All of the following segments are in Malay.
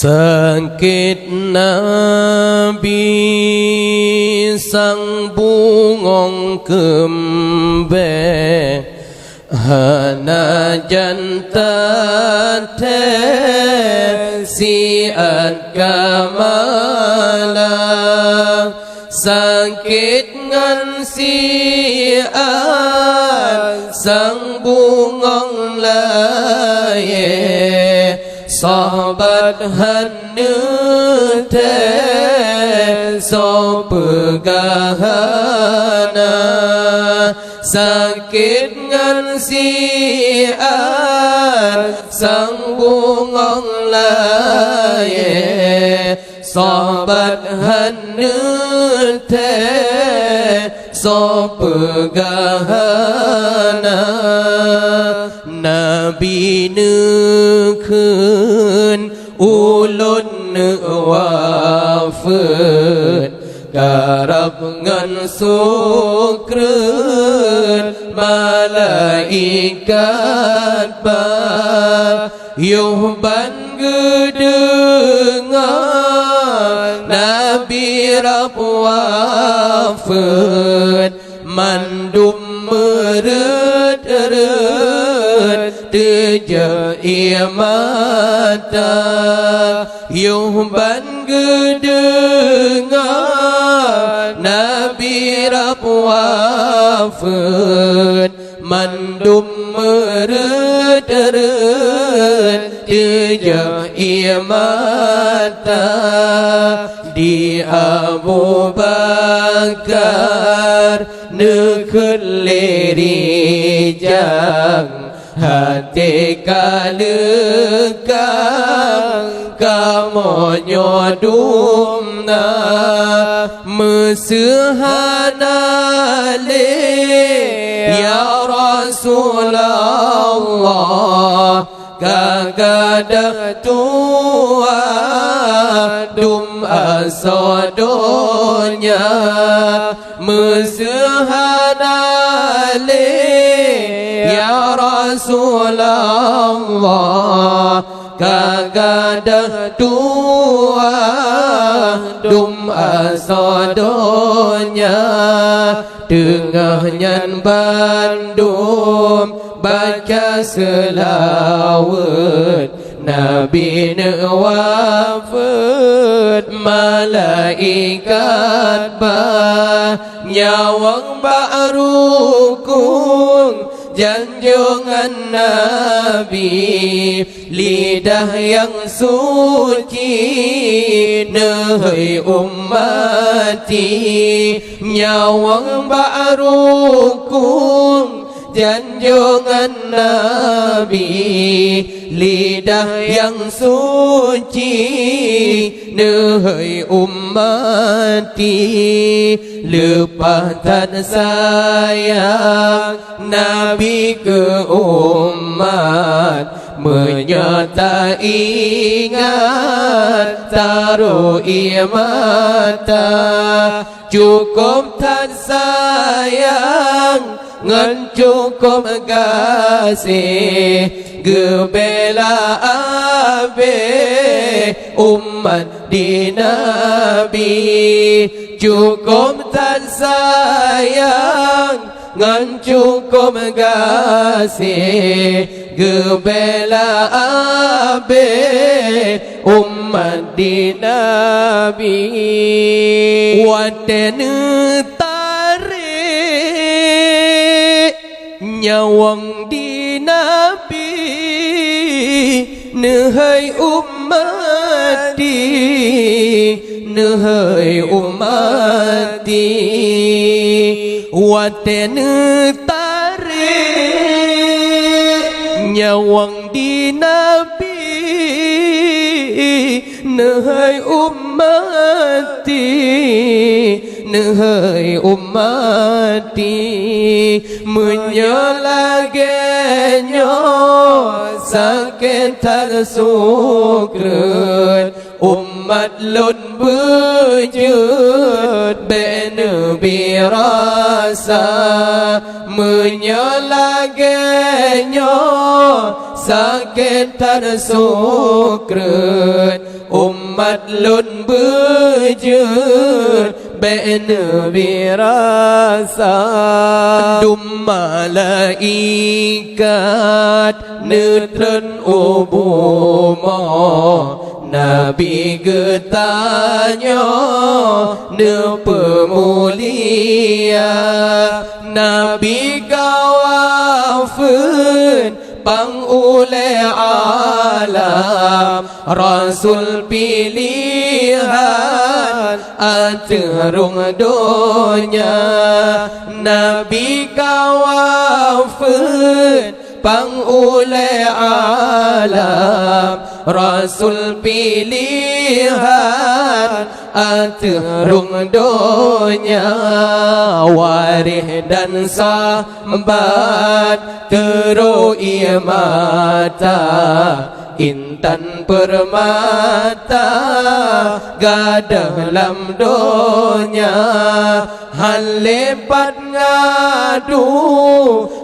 Sakit Nabi sang bungong kembe Hana jantan siat kamala Sakit ngan siat sang bungong laye Sahabat hanu te so pegahana Sakit ngan siat sang bungong laye Sahabat hanu te so pegahana Nabi nukun ulun wafat Karab ngan sukrun malaikat ba Yuhban gedengan Nabi Rab wafat Mandum meret Teja mata Yuhban gedengan Nabi Rab wafat Mandum meret Teja mata Di Abu Bakar Nekeleri jang Hati kalekang Kamu nyodumna Mesehana le Ya Rasulullah Kagada tua Dum asodonya Mesehana le Ya Rasulullah Kagada tua Dum asodonya Tengah nyan bandum Baca selawat Nabi wafat Malaikat nyawang ba'rukung Janjungan Nabi Lidah yang suci Nahai ummati Nyawang ba'rukung Janjungan Nabi Lidah yang suci Nahai ummati Lepatan sayang Nabi ke umat Menyata ingat Taruh mata Cukup tan sayang Ngan cukup kasih Gebela abe Umat di Nabi Cukup tan sayang Ngan cukup kasih Gebela abe Umat di Nabi Watene Nyawang di Nabi Nahai ummati Nahai ummati Watene tarik Nyawang di Nabi Nahai ummati Nahai ummati Menyolagenyo Sakit tersukret Umat lun berjud Benabi rasa Menyolagenyo sakit tersukret umat lun berjud Nabi rasa dum malaikat netren ubuma Nabi getanya ne pemulia Nabi kawafun pang ule alam Rasul pilihan aterung dunia Nabi kawafun pang ule alam Rasul pilihan aterung dunia warih dan sahabat terui mata intan permata gadah dalam dunia hal lepat ngadu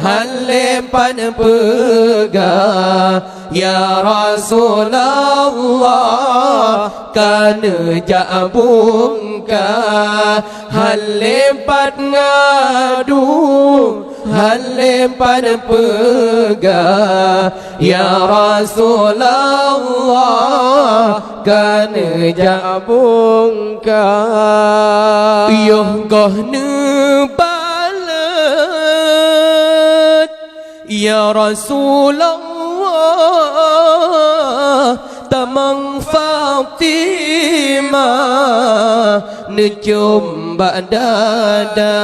hal lepat pegah ya Rasulullah kana jabungka hal lepat ngadu hal lepat pegah ya Rasulullah kana jabungka yoh goh nebalat ya Rasulullah tamang Fatimah necum dada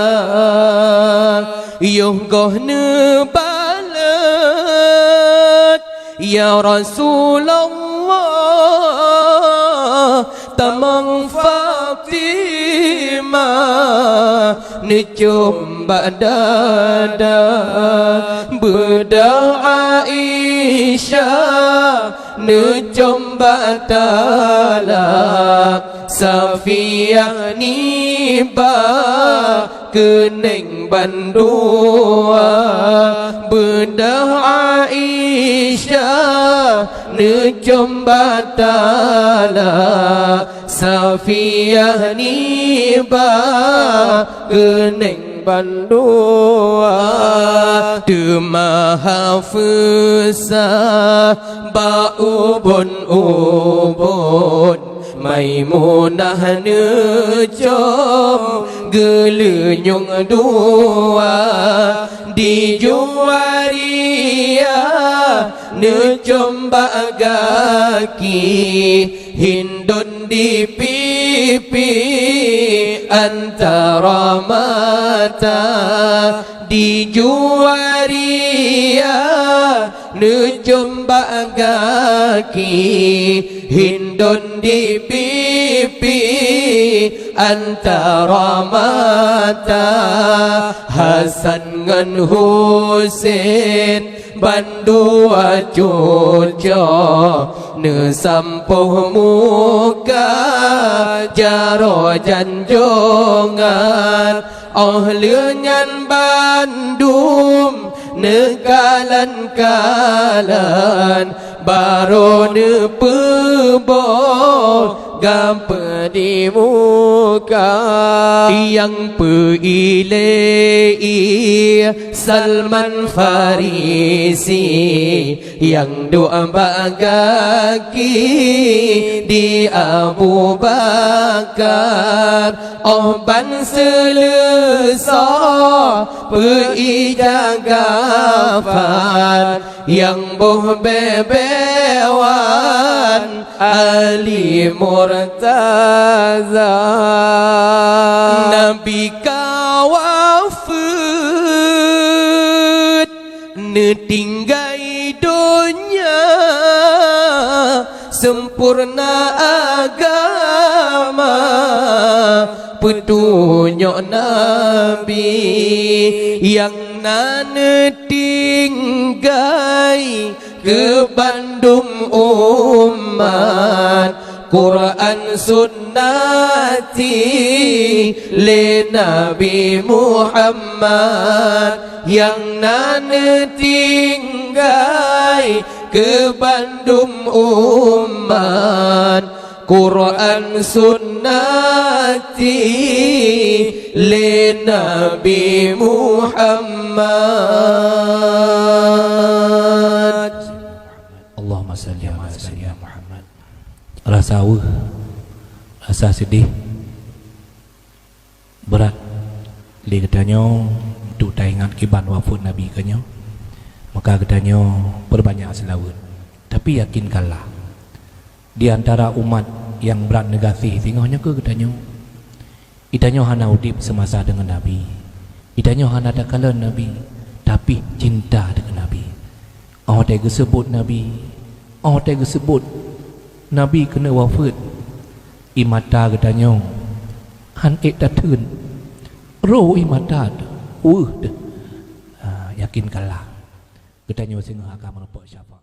yoh goh nebalat ya Rasulullah tamang Fatimah necum dada bedah Aisyah necum batala Safiyah niba kening bandua bedah Aisyah necum batala Safiyah niba kening bandua Demaha fusah ubun Maimunah necom gelenyung dua di Juwaria necom bagaki Hindun di pipi antara mata di Juwaria necom bagaki Hindun di pipi antara mata Hasan ngan Husain bandua cuco ne sampuh muka jaro janjongan leunan bandum nekalan kalan baro ne pebo gampe di muka yang peilei Salman Farisi yang doa bagaki di Abu Bakar ban selesa peijagafan yang boh bebewan Ali Murtaza Nabi kawafut netinggai dunia sempurna agama petunjuk Nabi yang nane tinggai ke Bandung umat Quran sunnati le Nabi Muhammad yang nane tinggai ke Bandung umat Quran sunnati li Nabi Muhammad. Allahumma salli ala sayyidina Muhammad. Rasa rasa sedih berat li katanya untuk taingat kiban wafat Nabi katanya, maka katanya perbanyak selawat. Tapi yakinkanlah di antara umat yang berat negasi tengahnya ke katanya itanya hana udip semasa dengan Nabi, itanya hana ada kala Nabi, tapi cinta dengan Nabi. Oh tega sebut Nabi, oh tega sebut Nabi kena wafat, imata katanya han ek datun roh imata yakinkanlah katanya sehingga akan menempat syafaat.